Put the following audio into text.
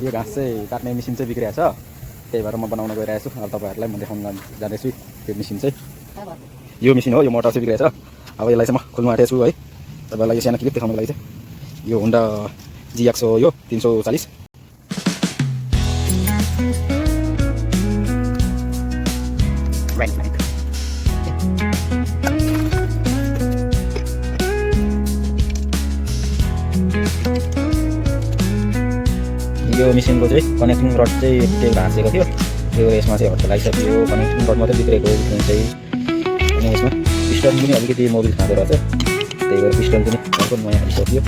यो घाँस चाहिँ काट्ने मेसिन चाहिँ बिग्रिएको छ, त्यही भएर म बनाउन गइरहेको छु। अब तपाईँहरूलाई म देखाउन जाँदैछु त्यो मेसिन चाहिँ। यो मेसिन हो, यो मोटर चाहिँ बिग्रिएको छ। अब यसलाई चाहिँ म खोल्नु आँटेको छु है, तपाईँलाई यो सानो क्लिप देखाउनको लागि चाहिँ। यो होन्डा GX हो, यो 340। यो मेसिनको चाहिँ कनेक्टिङ रड चाहिँ त्यो भाँचेको थियो, त्यो यसमा चाहिँ हड्ता लागिसक्यो। कनेक्टिङ रड मात्रै बिग्रेको चाहिँ। अनि यसमा पिस्टन पनि अलिकति मोबिल खाँदो रहेछ, त्यही भएर पिस्टन पनि अर्को नयाँ हालिसक्यो।